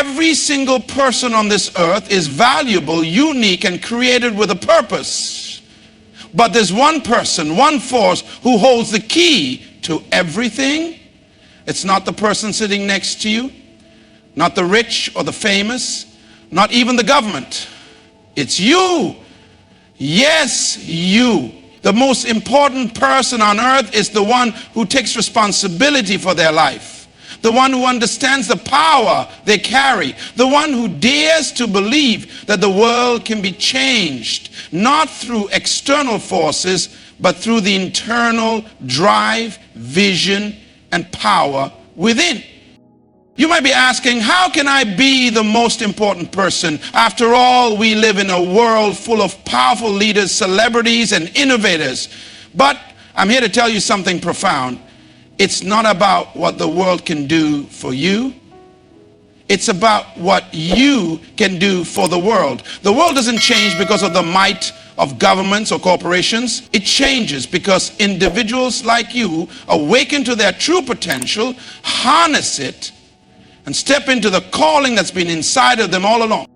Every single person on this earth is valuable, unique, and created with a purpose. But there's one person, one force who holds the key to everything. It's not the person sitting next to you, not the rich or the famous, not even the government. It's you. Yes, you. The most important person on earth is the one who takes responsibility for their life, the one who understands the power they carry, the one who dares to believe that the world can be changed, not through external forces, but through the internal drive, vision, and power within. You might be asking, how can I be the most important person? After all, we live in a world full of powerful leaders, celebrities, and innovators. But I'm here to tell you something profound. It's not about what the world can do for you. It's about what you can do for the world. The world doesn't change because of the might of governments or corporations. It changes because individuals like you awaken to their true potential, harness it, and step into the calling that's been inside of them all along.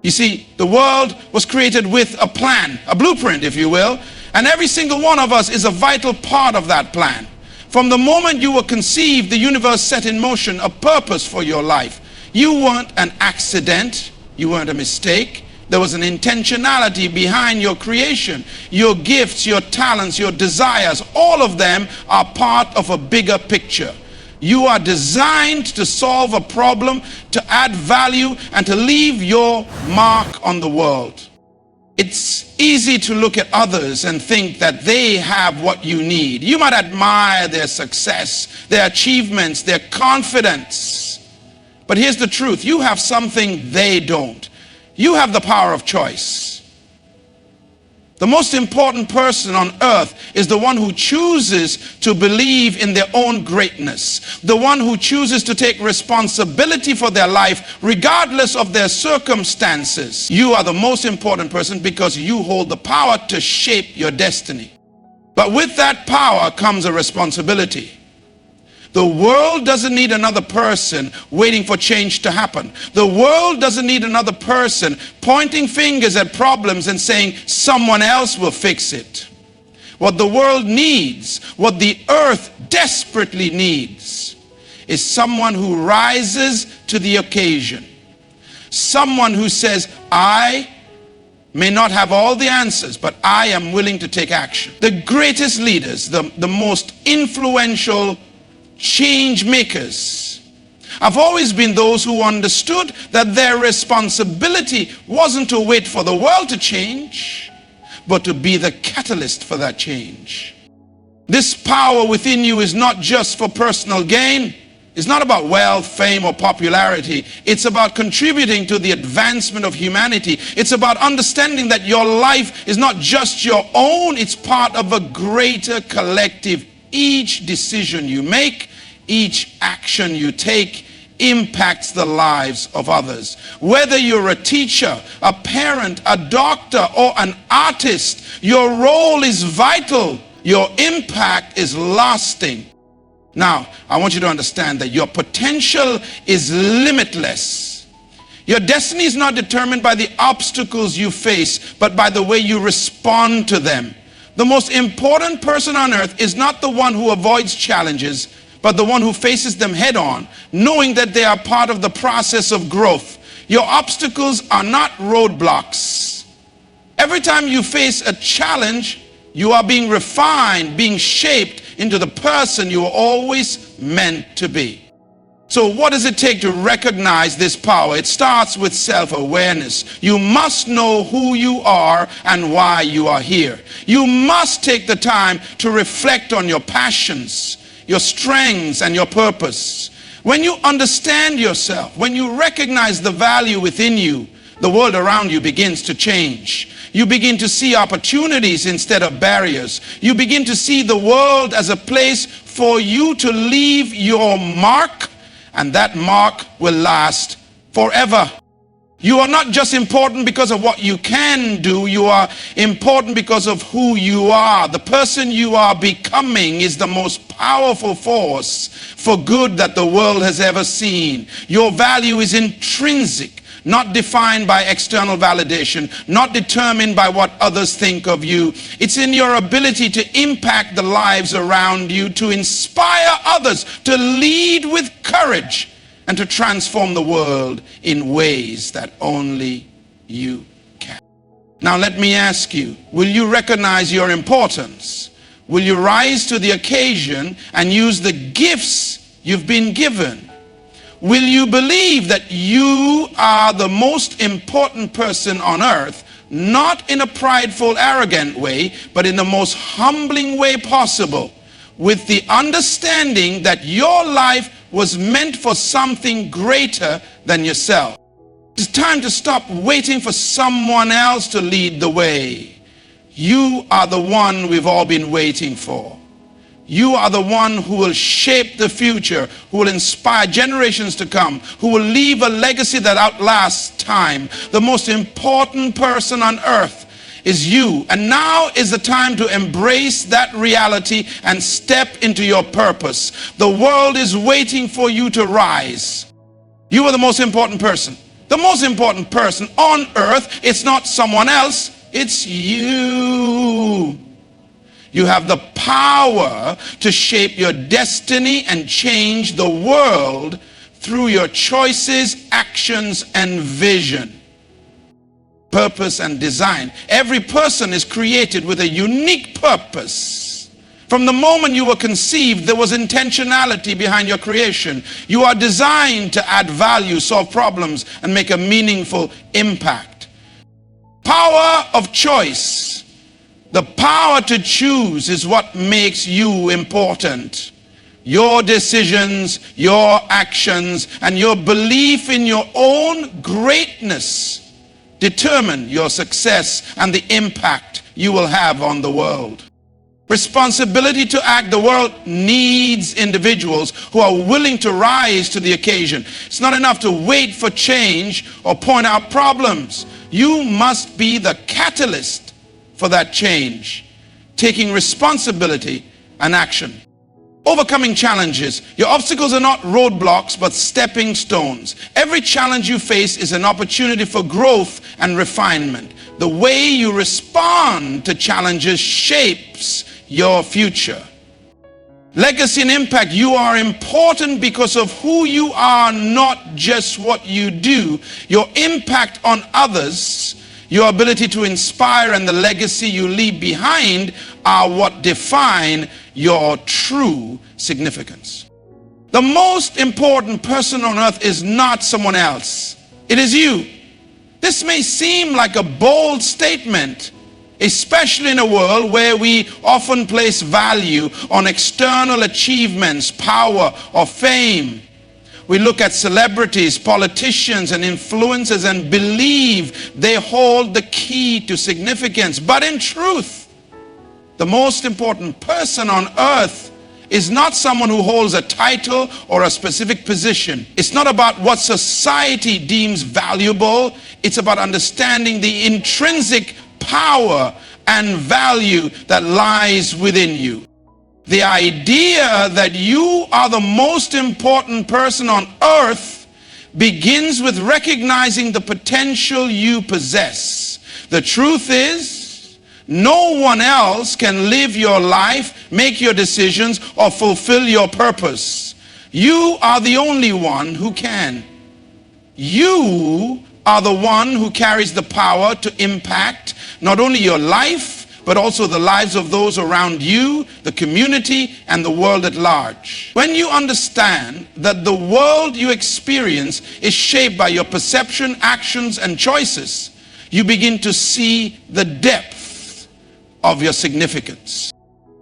You see, the world was created with a plan, a blueprint, if you will, and every single one of us is a vital part of that plan. From the moment you were conceived, the universe set in motion a purpose for your life. You weren't an accident. You weren't a mistake. There was an intentionality behind your creation. Your gifts, your talents, your desires, all of them are part of a bigger picture. You are designed to solve a problem, to add value, and to leave your mark on the world. It's easy to look at others and think that they have what you need. You might admire their success, their achievements, their confidence. But here's the truth. You have something they don't. You have the power of choice. The most important person on earth is the one who chooses to believe in their own greatness, the one who chooses to take responsibility for their life regardless of their circumstances. You are the most important person because you hold the power to shape your destiny. But with that power comes a responsibility. The world doesn't need another person waiting for change to happen. The world doesn't need another person pointing fingers at problems and saying someone else will fix it. What the world needs, what the earth desperately needs, is someone who rises to the occasion. Someone who says, I may not have all the answers, but I am willing to take action. The greatest leaders, the most influential change makers have always been those who understood that their responsibility wasn't to wait for the world to change, but to be the catalyst for that change. This power within you is not just for personal gain. It's not about wealth, fame, or popularity. It's about contributing to the advancement of humanity. It's about understanding that your life is not just your own. It's part of a greater collective. Each decision you make, each action you take impacts the lives of others. Whether you're a teacher, a parent, a doctor, or an artist, your role is vital. Your impact is lasting. Now, I want you to understand that your potential is limitless. Your destiny is not determined by the obstacles you face, but by the way you respond to them. The most important person on earth is not the one who avoids challenges, but the one who faces them head on, knowing that they are part of the process of growth. Your obstacles are not roadblocks. Every time you face a challenge, you are being refined, being shaped into the person you were always meant to be. So what does it take to recognize this power? It starts with self-awareness. You must know who you are and why you are here. You must take the time to reflect on your passions, your strengths, and your purpose. When you understand yourself, when you recognize the value within you, the world around you begins to change. You begin to see opportunities instead of barriers. You begin to see the world as a place for you to leave your mark, and that mark will last forever. You are not just important because of what you can do. You are important because of who you are. The person you are becoming is the most powerful force for good that the world has ever seen. Your value is intrinsic, not defined by external validation, not determined by what others think of you. It's in your ability to impact the lives around you, to inspire others, to lead with courage, and to transform the world in ways that only you can. Now let me ask you, will you recognize your importance? Will you rise to the occasion and use the gifts you've been given? Will you believe that you are the most important person on earth, not in a prideful, arrogant way, but in the most humbling way possible, with the understanding that your life was meant for something greater than yourself? It's time to stop waiting for someone else to lead the way. You are the one we've all been waiting for. You are the one who will shape the future, who will inspire generations to come, who will leave a legacy that outlasts time. The most important person on earth is you. And now is the time to embrace that reality and step into your purpose. The world is waiting for you to rise. You are the most important person. The most important person on earth. It's not someone else. It's you. You have the power to shape your destiny and change the world through your choices, actions, and vision. Purpose and design. Every person is created with a unique purpose. From the moment you were conceived, there was intentionality behind your creation. You are designed to add value, solve problems, and make a meaningful impact. Power of choice. The power to choose is what makes you important. Your decisions, your actions, and your belief in your own greatness determine your success and the impact you will have on the world. Responsibility to act. The world needs individuals who are willing to rise to the occasion. It's not enough to wait for change or point out problems. You must be the catalyst for that change, taking responsibility and action. Overcoming challenges. Your obstacles are not roadblocks, but stepping stones. Every challenge you face is an opportunity for growth and refinement. The way you respond to challenges shapes your future. Legacy and impact. You are important because of who you are, not just what you do. Your impact on others, your ability to inspire, and the legacy you leave behind are what define your true significance. The most important person on earth is not someone else. It is you. This may seem like a bold statement, especially in a world where we often place value on external achievements, power, or fame. We look at celebrities, politicians, and influencers and believe they hold the key to significance. But in truth, the most important person on earth is not someone who holds a title or a specific position. It's not about what society deems valuable. It's about understanding the intrinsic power and value that lies within you. The idea that you are the most important person on earth begins with recognizing the potential you possess. The truth is, no one else can live your life, make your decisions, or fulfill your purpose. You are the only one who can. You are the one who carries the power to impact not only your life, but also the lives of those around you, the community, and the world at large. When you understand that the world you experience is shaped by your perception, actions, and choices, you begin to see the depth of your significance.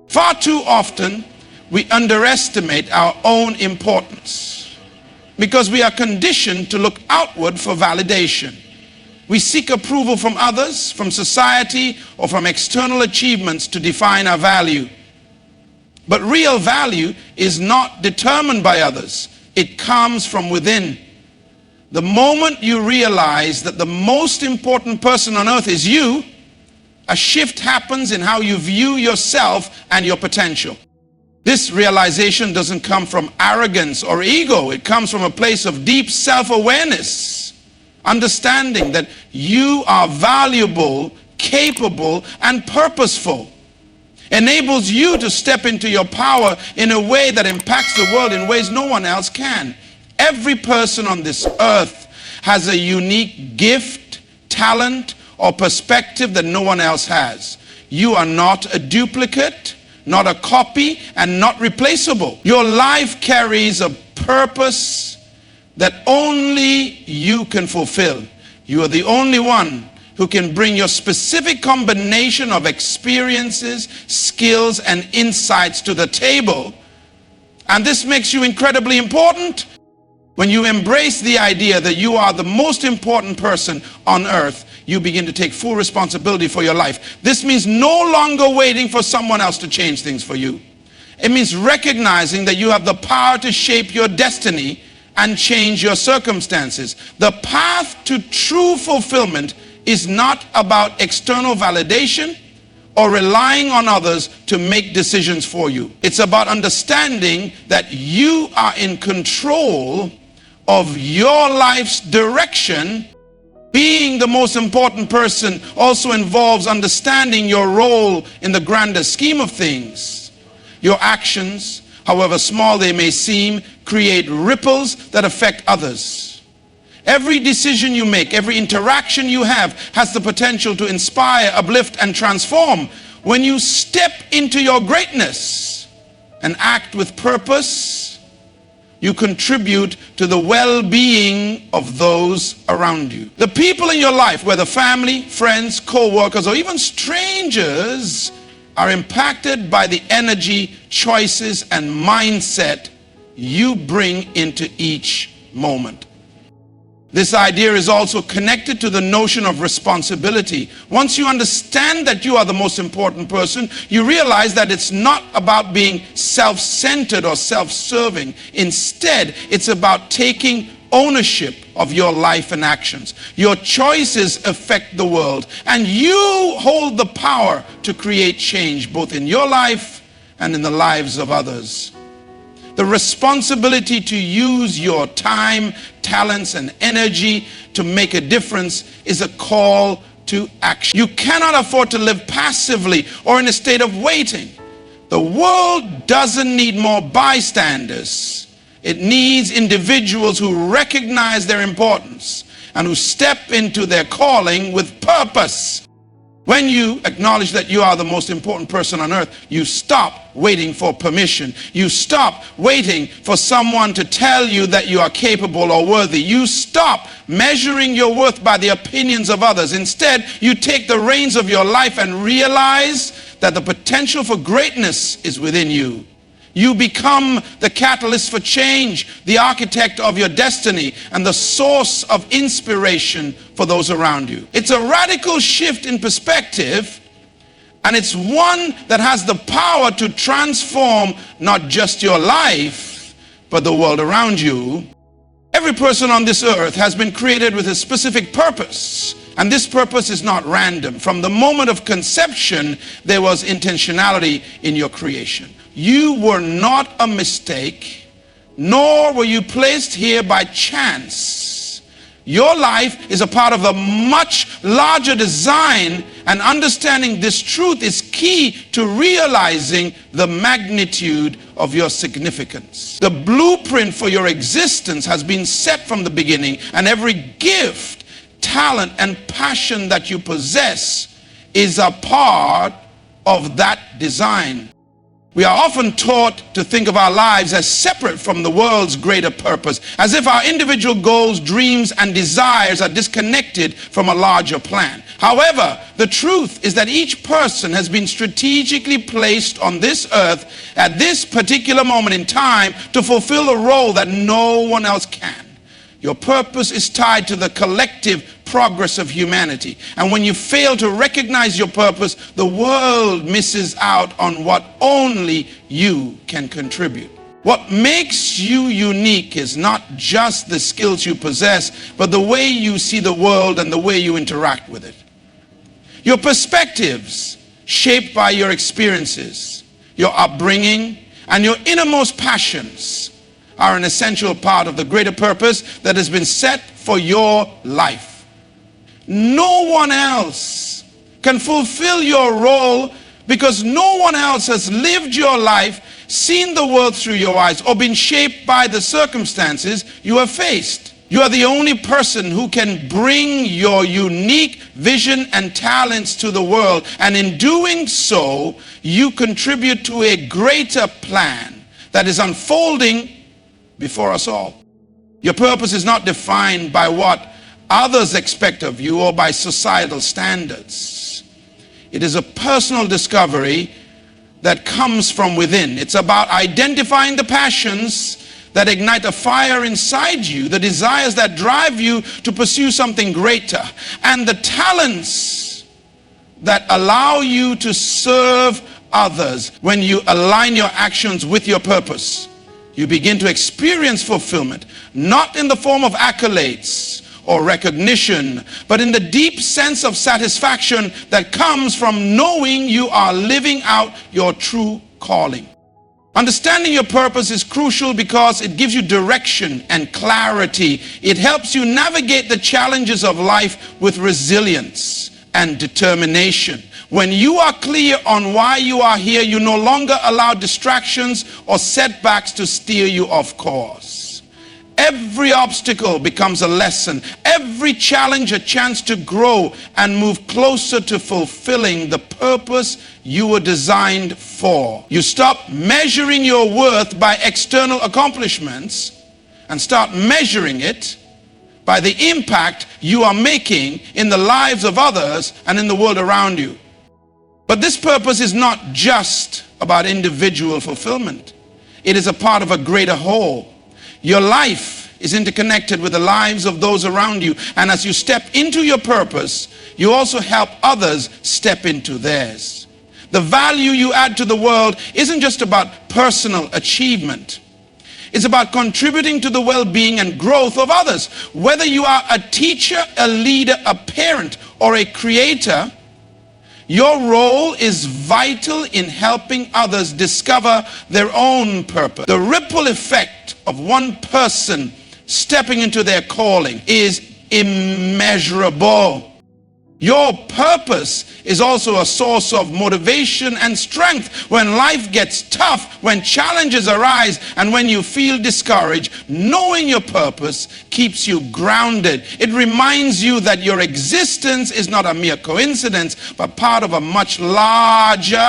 Far too often, we underestimate our own importance because we are conditioned to look outward for validation. We seek approval from others, from society, or from external achievements to define our value. But real value is not determined by others. It comes from within. The moment you realize that the most important person on earth is you, a shift happens in how you view yourself and your potential. This realization doesn't come from arrogance or ego. It comes from a place of deep self-awareness, understanding that you are valuable, capable, and purposeful. Enables you to step into your power in a way that impacts the world in ways no one else can. Every person on this earth has a unique gift, talent, or perspective that no one else has. You are not a duplicate, not a copy, and not replaceable. Your life carries a purpose that only you can fulfill. You are the only one who can bring your specific combination of experiences, skills, and insights to the table. And this makes you incredibly important. When you embrace the idea that you are the most important person on earth, you begin to take full responsibility for your life. This means no longer waiting for someone else to change things for you. It means recognizing that you have the power to shape your destiny and change your circumstances. The path to true fulfillment is not about external validation or relying on others to make decisions for you. It's about understanding that you are in control of your life's direction. Being the most important person also involves understanding your role in the grander scheme of things. Your actions, however small they may seem, create ripples that affect others. Every decision you make, every interaction you have has the potential to inspire, uplift, and transform. When you step into your greatness and act with purpose, you contribute to the well-being of those around you. The people in your life, whether family, friends, co-workers, or even strangers, are impacted by the energy, choices, and mindset you bring into each moment. This idea is also connected to the notion of responsibility. Once you understand that you are the most important person, you realize that it's not about being self-centered or self-serving. Instead, it's about taking ownership of your life and actions. Your choices affect the world, and you hold the power to create change both in your life and in the lives of others. The responsibility to use your time, talents, and energy to make a difference is a call to action. You cannot afford to live passively or in a state of waiting. The world doesn't need more bystanders. It needs individuals who recognize their importance and who step into their calling with purpose. When you acknowledge that you are the most important person on earth, you stop waiting for permission. You stop waiting for someone to tell you that you are capable or worthy. You stop measuring your worth by the opinions of others. Instead, you take the reins of your life and realize that the potential for greatness is within you. You become the catalyst for change, the architect of your destiny, and the source of inspiration for those around you. It's a radical shift in perspective, and it's one that has the power to transform not just your life, but the world around you. Every person on this earth has been created with a specific purpose. And this purpose is not random. From the moment of conception, there was intentionality in your creation. You were not a mistake, nor were you placed here by chance. Your life is a part of a much larger design, and understanding this truth is key to realizing the magnitude of your significance. The blueprint for your existence has been set from the beginning, and every gift, talent, and passion that you possess is a part of that design. We are often taught to think of our lives as separate from the world's greater purpose, as if our individual goals, dreams, and desires are disconnected from a larger plan. However, the truth is that each person has been strategically placed on this earth at this particular moment in time to fulfill a role that no one else can. Your purpose is tied to the collective progress of humanity. And when you fail to recognize your purpose, the world misses out on what only you can contribute. What makes you unique is not just the skills you possess, but the way you see the world and the way you interact with it. Your perspectives, shaped by your experiences, your upbringing, and your innermost passions, are an essential part of the greater purpose that has been set for your life. No one else can fulfill your role because no one else has lived your life, seen the world through your eyes, or been shaped by the circumstances you have faced. You are the only person who can bring your unique vision and talents to the world, and in doing so, you contribute to a greater plan that is unfolding before us all. Your purpose is not defined by what others expect of you or by societal standards. It is a personal discovery that comes from within. It's about identifying the passions that ignite a fire inside you, the desires that drive you to pursue something greater, and the talents that allow you to serve others. When you align your actions with your purpose, you begin to experience fulfillment, not in the form of accolades or recognition, but in the deep sense of satisfaction that comes from knowing you are living out your true calling. Understanding your purpose is crucial because it gives you direction and clarity. It helps you navigate the challenges of life with resilience and determination. When you are clear on why you are here, you no longer allow distractions or setbacks to steer you off course. Every obstacle becomes a lesson, every challenge a chance to grow and move closer to fulfilling the purpose you were designed for. You stop measuring your worth by external accomplishments and start measuring it by the impact you are making in the lives of others and in the world around you. But this purpose is not just about individual fulfillment. It is a part of a greater whole. Your life is interconnected with the lives of those around you. And as you step into your purpose, you also help others step into theirs. The value you add to the world isn't just about personal achievement. It's about contributing to the well-being and growth of others. Whether you are a teacher, a leader, a parent, or a creator, your role is vital in helping others discover their own purpose. The ripple effect of one person stepping into their calling is immeasurable. Your purpose is also a source of motivation and strength when life gets tough, when challenges arise, and when you feel discouraged. Knowing your purpose keeps you grounded. It reminds you that your existence is not a mere coincidence, but part of a much larger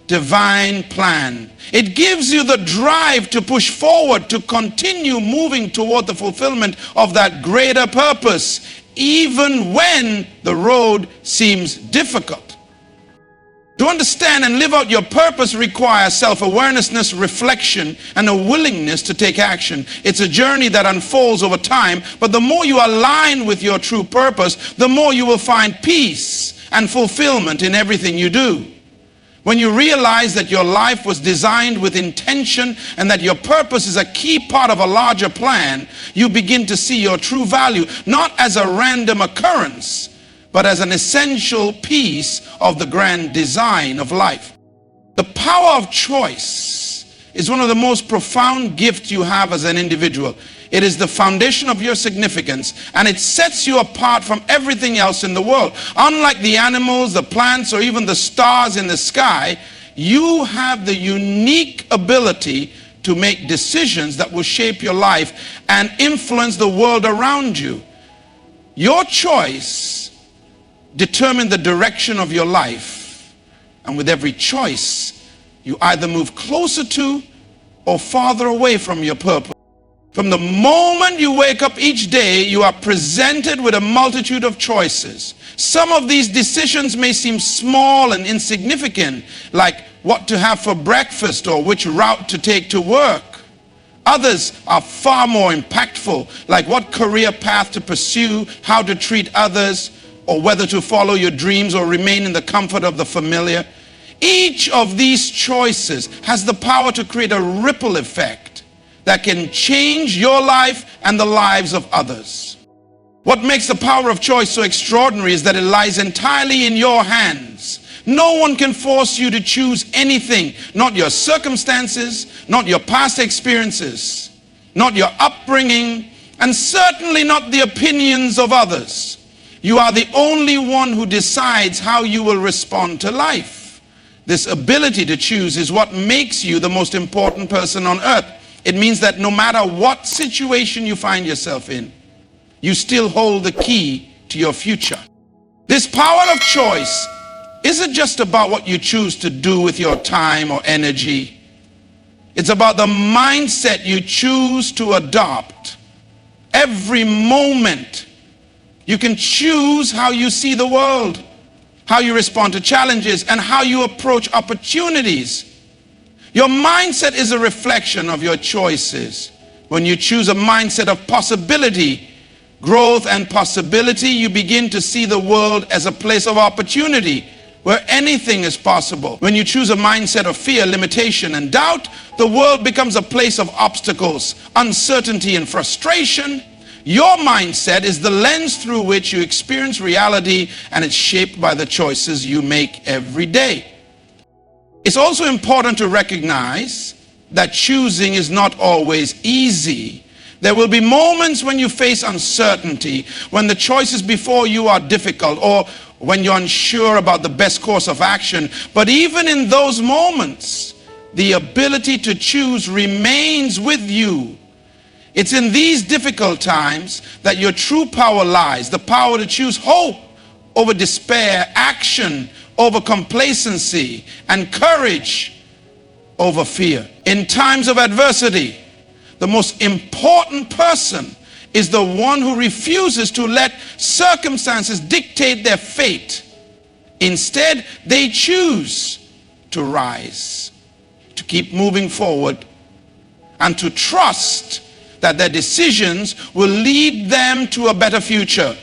divine plan. It gives you the drive to push forward, to continue moving toward the fulfillment of that greater purpose, even when the road seems difficult. To understand and live out your purpose requires self-awareness, reflection, and a willingness to take action. It's a journey that unfolds over time, but the more you align with your true purpose, the more you will find peace and fulfillment in everything you do. When you realize that your life was designed with intention and that your purpose is a key part of a larger plan, you begin to see your true value, not as a random occurrence, but as an essential piece of the grand design of life. The power of choice is one of the most profound gifts you have as an individual. It is the foundation of your significance, and it sets you apart from everything else in the world. Unlike the animals, the plants, or even the stars in the sky, you have the unique ability to make decisions that will shape your life and influence the world around you. Your choice determines the direction of your life, and with every choice, you either move closer to or farther away from your purpose. From the moment you wake up each day, you are presented with a multitude of choices. Some of these decisions may seem small and insignificant, like what to have for breakfast or which route to take to work. Others are far more impactful, like what career path to pursue, how to treat others, or whether to follow your dreams or remain in the comfort of the familiar. Each of these choices has the power to create a ripple effect that can change your life and the lives of others. What makes the power of choice so extraordinary is that it lies entirely in your hands. No one can force you to choose anything, not your circumstances, not your past experiences, not your upbringing, and certainly not the opinions of others. You are the only one who decides how you will respond to life. This ability to choose is what makes you the most important person on earth. It means that no matter what situation you find yourself in, you still hold the key to your future. This power of choice isn't just about what you choose to do with your time or energy. It's about the mindset you choose to adopt. Every moment, you can choose how you see the world, how you respond to challenges, and how you approach opportunities. Your mindset is a reflection of your choices. When you choose a mindset of possibility, growth, and possibility, you begin to see the world as a place of opportunity where anything is possible. When you choose a mindset of fear, limitation, and doubt, the world becomes a place of obstacles, uncertainty, and frustration. Your mindset is the lens through which you experience reality, and it's shaped by the choices you make every day. It's also important to recognize that choosing is not always easy. There will be moments when you face uncertainty, when the choices before you are difficult, or when you're unsure about the best course of action. But even in those moments, the ability to choose remains with you. It's in these difficult times that your true power lies, the power to choose hope over despair, action over complacency, and courage over fear. In times of adversity, the most important person is the one who refuses to let circumstances dictate their fate. Instead, they choose to rise, to keep moving forward, and to trust that their decisions will lead them to a better future.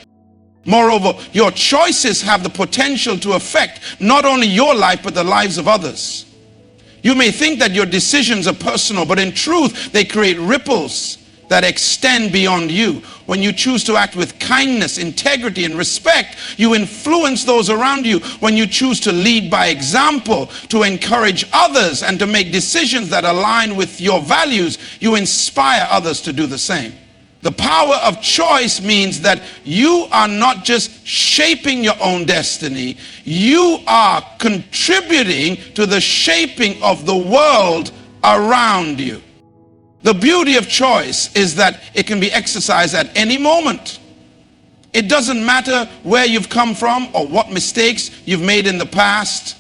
Moreover, your choices have the potential to affect not only your life, but the lives of others. You may think that your decisions are personal, but in truth, they create ripples that extend beyond you. When you choose to act with kindness, integrity, and respect, you influence those around you. When you choose to lead by example, to encourage others, and to make decisions that align with your values, you inspire others to do the same. The power of choice means that you are not just shaping your own destiny, you are contributing to the shaping of the world around you. The beauty of choice is that it can be exercised at any moment. It doesn't matter where you've come from or what mistakes you've made in the past.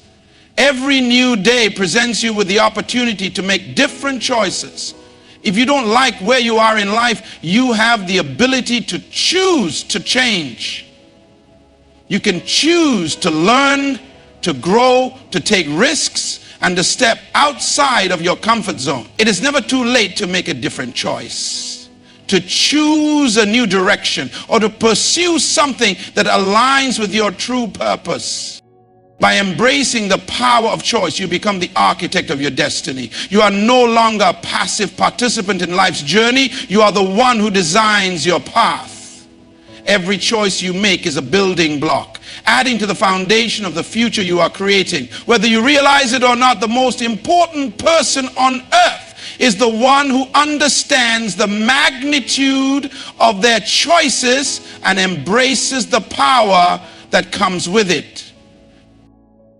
Every new day presents you with the opportunity to make different choices. If you don't like where you are in life, you have the ability to choose to change. You can choose to learn, to grow, to take risks, and to step outside of your comfort zone. It is never too late to make a different choice, to choose a new direction, or to pursue something that aligns with your true purpose. By embracing the power of choice, you become the architect of your destiny. You are no longer a passive participant in life's journey. You are the one who designs your path. Every choice you make is a building block, adding to the foundation of the future you are creating. Whether you realize it or not, the most important person on earth is the one who understands the magnitude of their choices and embraces the power that comes with it.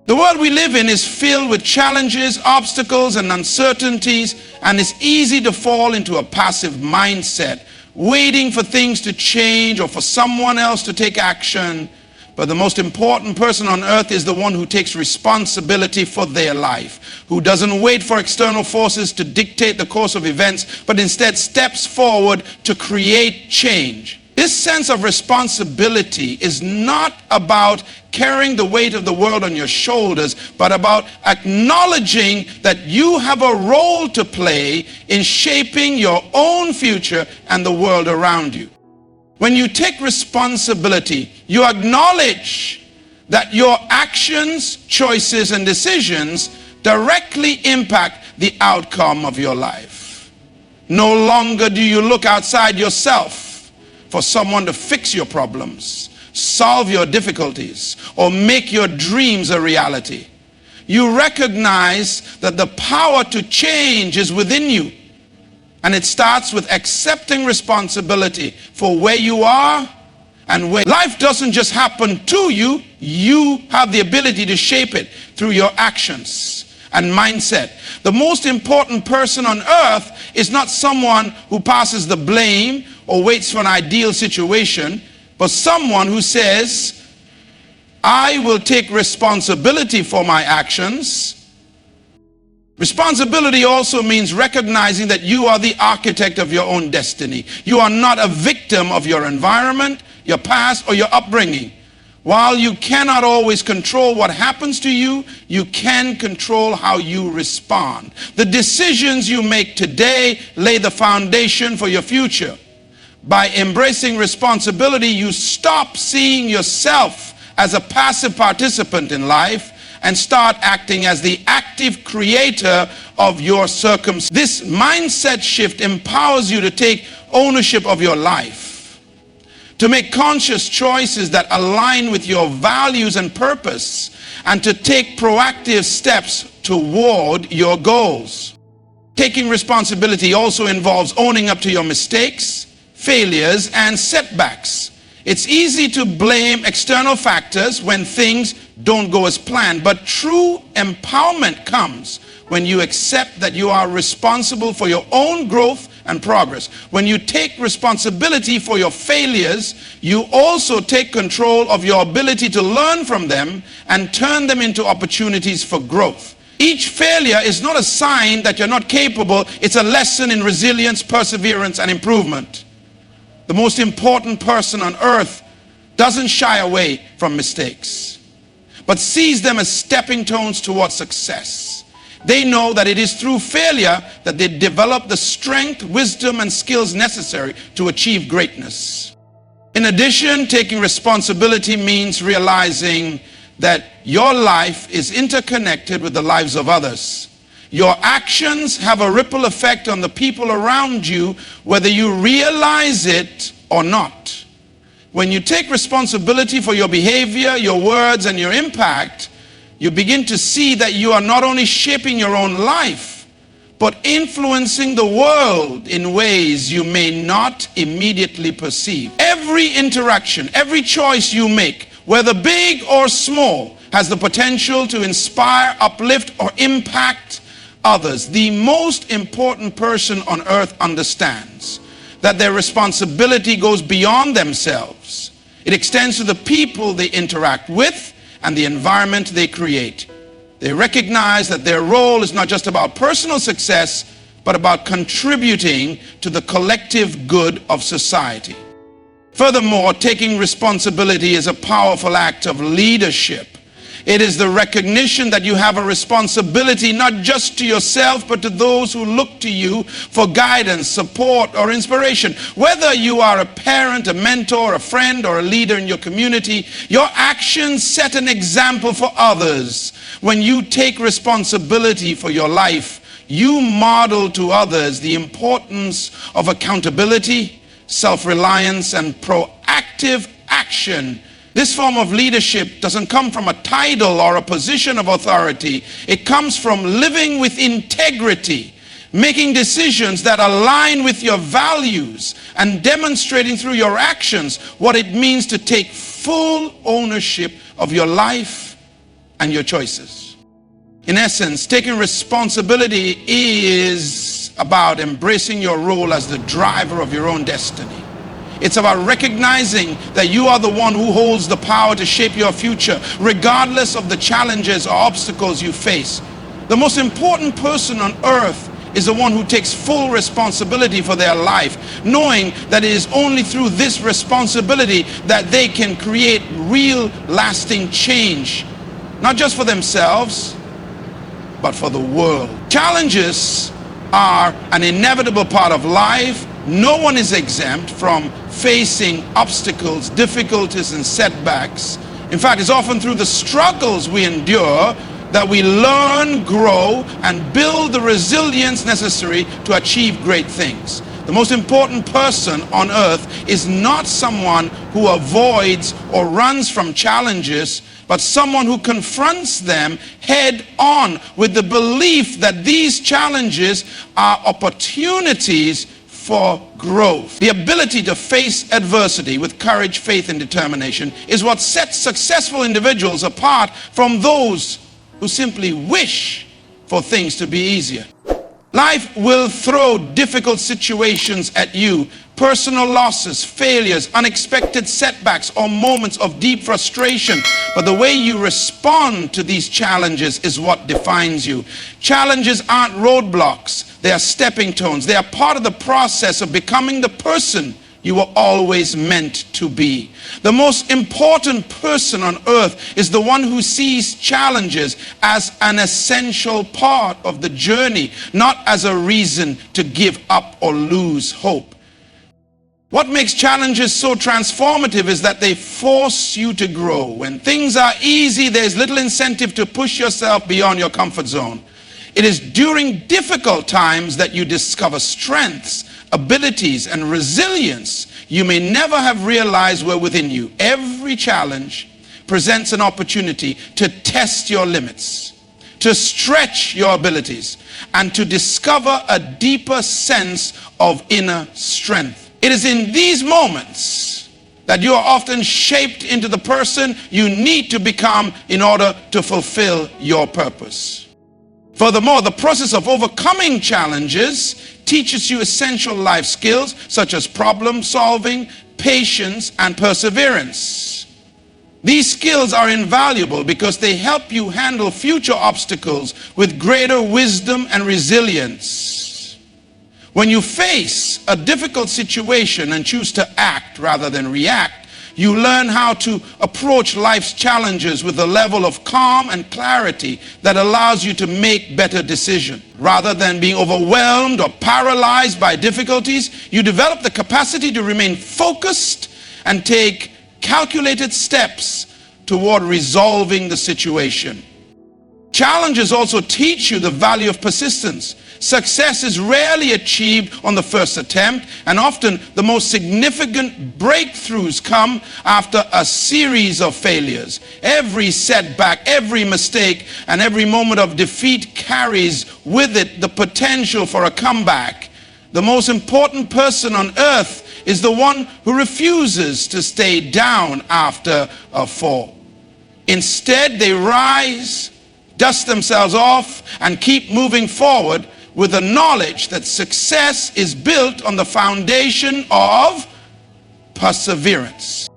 The world we live in is filled with challenges, obstacles, and uncertainties, and it's easy to fall into a passive mindset, waiting for things to change or for someone else to take action. But the most important person on earth is the one who takes responsibility for their life, who doesn't wait for external forces to dictate the course of events, but instead steps forward to create change. This sense of responsibility is not about carrying the weight of the world on your shoulders, but about acknowledging that you have a role to play in shaping your own future and the world around you. When you take responsibility, you acknowledge that your actions, choices, and decisions directly impact the outcome of your life. No longer do you look outside yourself for someone to fix your problems, solve your difficulties, or make your dreams a reality. You recognize that the power to change is within you. And it starts with accepting responsibility for where you are and where life doesn't just happen to you. You have the ability to shape it through your actions and mindset. The most important person on earth is not someone who passes the blame or waits for an ideal situation, but someone who says, I will take responsibility for my actions. Responsibility also means recognizing that you are the architect of your own destiny. You are not a victim of your environment, your past, or your upbringing. While you cannot always control what happens to you, you can control how you respond. The decisions you make today lay the foundation for your future. By embracing responsibility, you stop seeing yourself as a passive participant in life and start acting as the active creator of your circumstances. This mindset shift empowers you to take ownership of your life, to make conscious choices that align with your values and purpose, and to take proactive steps toward your goals. Taking responsibility also involves owning up to your mistakes, failures, and setbacks. It's easy to blame external factors when things don't go as planned, but true empowerment comes when you accept that you are responsible for your own growth and progress. When you take responsibility for your failures, you also take control of your ability to learn from them and turn them into opportunities for growth. Each failure is not a sign that you're not capable, it's a lesson in resilience, perseverance, and improvement. The most important person on earth doesn't shy away from mistakes, but sees them as stepping stones towards success. They know that it is through failure that they develop the strength, wisdom, and skills necessary to achieve greatness. In addition, taking responsibility means realizing that your life is interconnected with the lives of others. Your actions have a ripple effect on the people around you, whether you realize it or not. When you take responsibility for your behavior, your words, and your impact, you begin to see that you are not only shaping your own life, but influencing the world in ways you may not immediately perceive. Every interaction, every choice you make, whether big or small, has the potential to inspire, uplift, or impact others. The most important person on earth understands that their responsibility goes beyond themselves. It extends to the people they interact with and the environment they create. They recognize that their role is not just about personal success, but about contributing to the collective good of society. Furthermore, taking responsibility is a powerful act of leadership. It is the recognition that you have a responsibility not just to yourself, but to those who look to you for guidance, support, or inspiration. Whether you are a parent, a mentor, a friend, or a leader in your community, your actions set an example for others. When you take responsibility for your life, you model to others the importance of accountability, self-reliance, and proactive action. This form of leadership doesn't come from a title or a position of authority. It comes from living with integrity, making decisions that align with your values, and demonstrating through your actions what it means to take full ownership of your life and your choices. In essence, taking responsibility is about embracing your role as the driver of your own destiny. It's about recognizing that you are the one who holds the power to shape your future, regardless of the challenges or obstacles you face. The most important person on earth is the one who takes full responsibility for their life, knowing that it is only through this responsibility that they can create real, lasting change, not just for themselves, but for the world. Challenges are an inevitable part of life. No one is exempt from facing obstacles, difficulties, and setbacks In fact, it's often through the struggles we endure that we learn, grow, and build the resilience necessary to achieve great things. The most important person on earth is not someone who avoids or runs from challenges, but someone who confronts them head on with the belief that these challenges are opportunities for growth. The ability to face adversity with courage, faith, and determination is what sets successful individuals apart from those who simply wish for things to be easier. Life will throw difficult situations at you, personal losses, failures, unexpected setbacks, or moments of deep frustration. But the way you respond to these challenges is what defines you. Challenges aren't roadblocks, they are stepping stones. They are part of the process of becoming the person you were always meant to be. The most important person on earth is the one who sees challenges as an essential part of the journey, not as a reason to give up or lose hope. What makes challenges so transformative is that they force you to grow. When things are easy, there's little incentive to push yourself beyond your comfort zone. It is during difficult times that you discover strengths, abilities, and resilience you may never have realized were within you. Every challenge presents an opportunity to test your limits, to stretch your abilities, and to discover a deeper sense of inner strength. It is in these moments that you are often shaped into the person you need to become in order to fulfill your purpose. Furthermore, the process of overcoming challenges teaches you essential life skills such as problem solving, patience, and perseverance. These skills are invaluable because they help you handle future obstacles with greater wisdom and resilience. When you face a difficult situation and choose to act rather than react, you learn how to approach life's challenges with a level of calm and clarity that allows you to make better decisions. Rather than being overwhelmed or paralyzed by difficulties, you develop the capacity to remain focused and take calculated steps toward resolving the situation. Challenges also teach you the value of persistence. Success is rarely achieved on the first attempt, and often the most significant breakthroughs come after a series of failures. Every setback, every mistake, and every moment of defeat carries with it the potential for a comeback. The most important person on earth is the one who refuses to stay down after a fall. Instead, they rise, dust themselves off, and keep moving forward with the knowledge that success is built on the foundation of perseverance.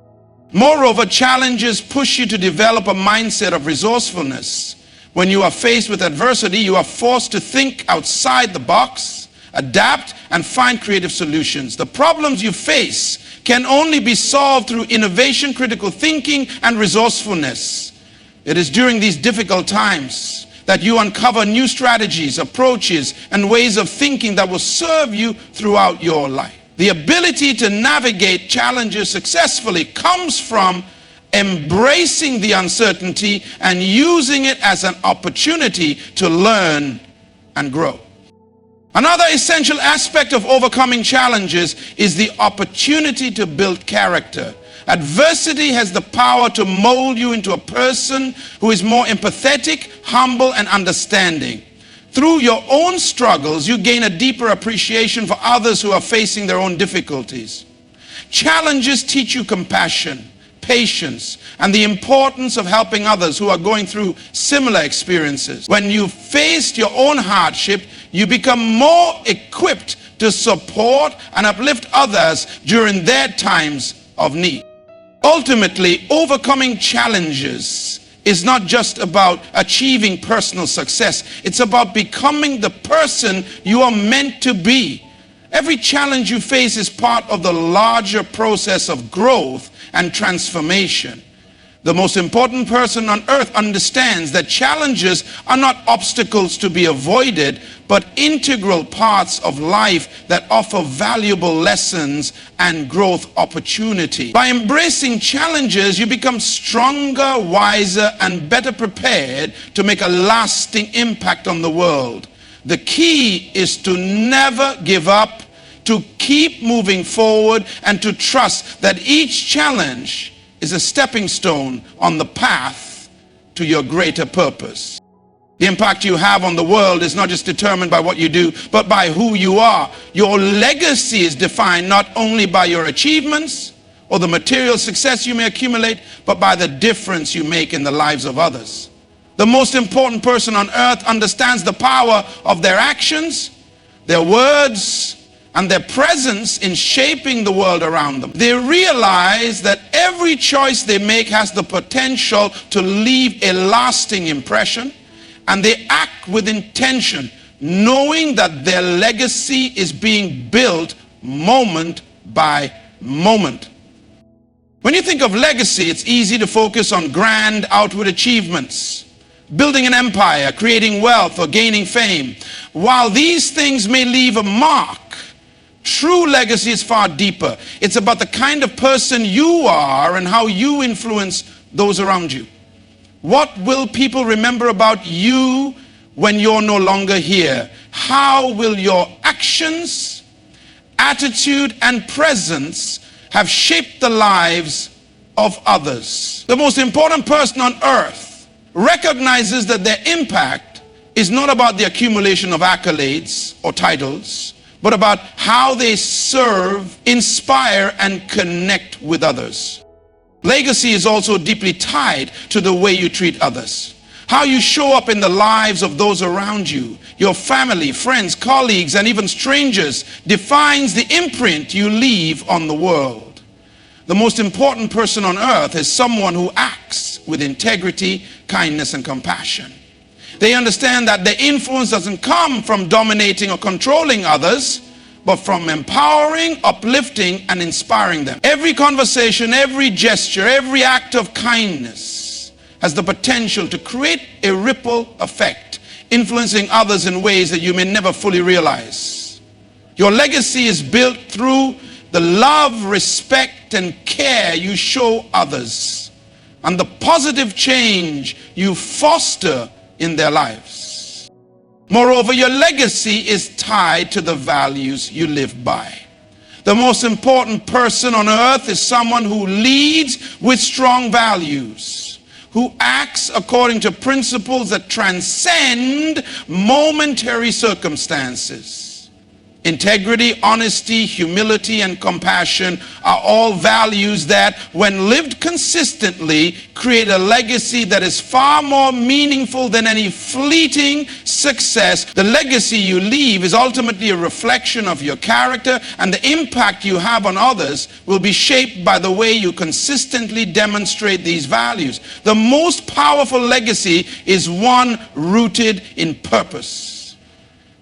Moreover, challenges push you to develop a mindset of resourcefulness. When you are faced with adversity, you are forced to think outside the box, adapt, and find creative solutions. The problems you face can only be solved through innovation, critical thinking, and resourcefulness. It is during these difficult times that you uncover new strategies, approaches, and ways of thinking that will serve you throughout your life. The ability to navigate challenges successfully comes from embracing the uncertainty and using it as an opportunity to learn and grow. Another essential aspect of overcoming challenges is the opportunity to build character. Adversity has the power to mold you into a person who is more empathetic, humble, and understanding. Through your own struggles, you gain a deeper appreciation for others who are facing their own difficulties. Challenges teach you compassion, patience, and the importance of helping others who are going through similar experiences. When you've faced your own hardship, you become more equipped to support and uplift others during their times of need. Ultimately, overcoming challenges is not just about achieving personal success. It's about becoming the person you are meant to be. Every challenge you face is part of the larger process of growth and transformation. The most important person on earth understands that challenges are not obstacles to be avoided, but integral parts of life that offer valuable lessons and growth opportunity. By embracing challenges, you become stronger, wiser, and better prepared to make a lasting impact on the world. The key is to never give up, to keep moving forward, and to trust that each challenge is a stepping stone on the path to your greater purpose. The impact you have on the world is not just determined by what you do, but by who you are. Your legacy is defined not only by your achievements or the material success you may accumulate, but by the difference you make in the lives of others. The most important person on earth understands the power of their actions, their words, and their presence in shaping the world around them. They realize that every choice they make has the potential to leave a lasting impression, and they act with intention, knowing that their legacy is being built moment by moment. When you think of legacy, it's easy to focus on grand outward achievements, building an empire, creating wealth, or gaining fame. While these things may leave a mark, true legacy is far deeper. It's about the kind of person you are and how you influence those around you. What will people remember about you when you're no longer here? How will your actions, attitude, and presence have shaped the lives of others? The most important person on earth recognizes that their impact is not about the accumulation of accolades or titles, but about how they serve, inspire, and connect with others. Legacy is also deeply tied to the way you treat others. How you show up in the lives of those around you, your family, friends, colleagues, and even strangers defines the imprint you leave on the world. The most important person on earth is someone who acts with integrity, kindness, and compassion. They understand that their influence doesn't come from dominating or controlling others, but from empowering, uplifting, and inspiring them. Every conversation, every gesture, every act of kindness has the potential to create a ripple effect, influencing others in ways that you may never fully realize. Your legacy is built through the love, respect, and care you show others, and the positive change you foster in their lives. Moreover, your legacy is tied to the values you live by. The most important person on earth is someone who leads with strong values, who acts according to principles that transcend momentary circumstances. Integrity, honesty, humility, and compassion are all values that, when lived consistently, create a legacy that is far more meaningful than any fleeting success. The legacy you leave is ultimately a reflection of your character, and the impact you have on others will be shaped by the way you consistently demonstrate these values. The most powerful legacy is one rooted in purpose.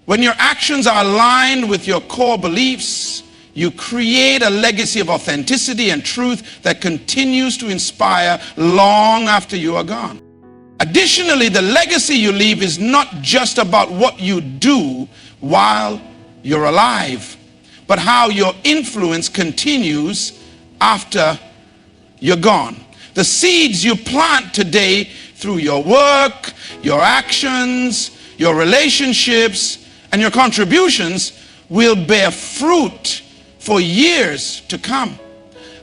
When your actions are aligned with your core beliefs, you create a legacy of authenticity and truth that continues to inspire long after you are gone. Additionally, the legacy you leave is not just about what you do while you're alive, but how your influence continues after you're gone. The seeds you plant today through your work, your actions, your relationships, and your contributions will bear fruit for years to come.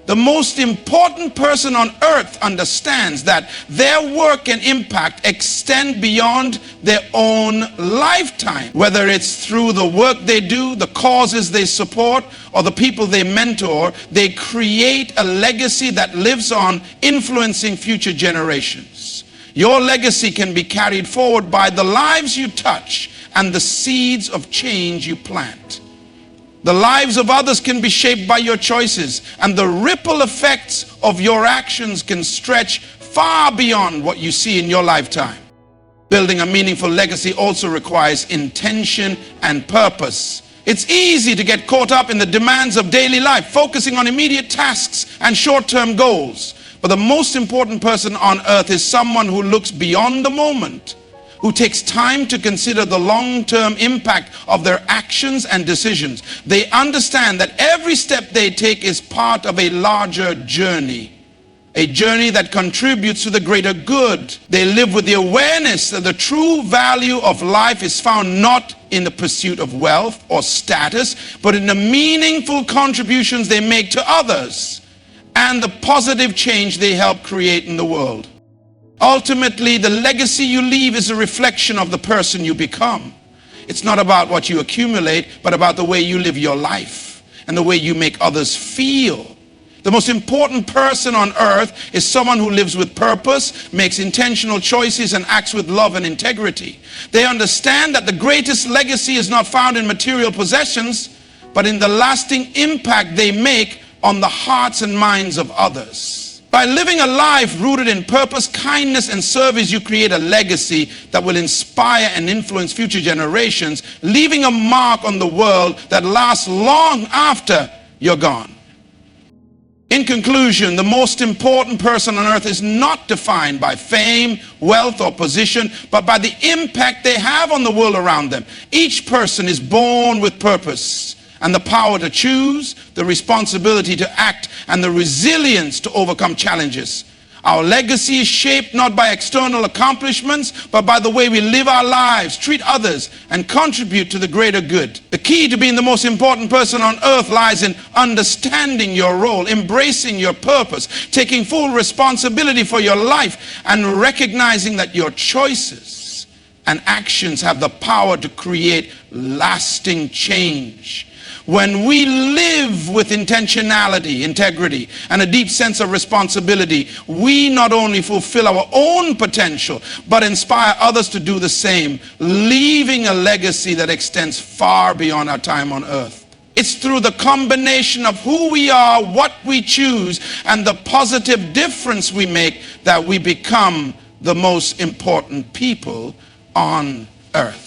The most important person on earth understands that their work and impact extend beyond their own lifetime. Whether it's through the work they do, the causes they support, or the people they mentor, they create a legacy that lives on, influencing future generations. Your legacy can be carried forward by the lives you touch and the seeds of change you plant. The lives of others can be shaped by your choices, and the ripple effects of your actions can stretch far beyond what you see in your lifetime. Building a meaningful legacy also requires intention and purpose. It's easy to get caught up in the demands of daily life, focusing on immediate tasks and short-term goals. But the most important person on earth is someone who looks beyond the moment, who takes time to consider the long-term impact of their actions and decisions. They understand that every step they take is part of a larger journey, a journey that contributes to the greater good. They live with the awareness that the true value of life is found not in the pursuit of wealth or status, but in the meaningful contributions they make to others and the positive change they help create in the world. Ultimately, the legacy you leave is a reflection of the person you become. It's not about what you accumulate, but about the way you live your life and the way you make others feel. The most important person on earth is someone who lives with purpose, makes intentional choices, and acts with love and integrity. They understand that the greatest legacy is not found in material possessions, but in the lasting impact they make on the hearts and minds of others. By living a life rooted in purpose, kindness, and service, you create a legacy that will inspire and influence future generations, leaving a mark on the world that lasts long after you're gone. In conclusion, the most important person on earth is not defined by fame, wealth, or position, but by the impact they have on the world around them. Each person is born with purpose and the power to choose, the responsibility to act, and the resilience to overcome challenges. Our legacy is shaped not by external accomplishments, but by the way we live our lives, treat others, and contribute to the greater good. The key to being the most important person on earth lies in understanding your role, embracing your purpose, taking full responsibility for your life, and recognizing that your choices and actions have the power to create lasting change. When we live with intentionality, integrity, and a deep sense of responsibility, we not only fulfill our own potential, but inspire others to do the same, leaving a legacy that extends far beyond our time on earth. It's through the combination of who we are, what we choose, and the positive difference we make that we become the most important people on earth.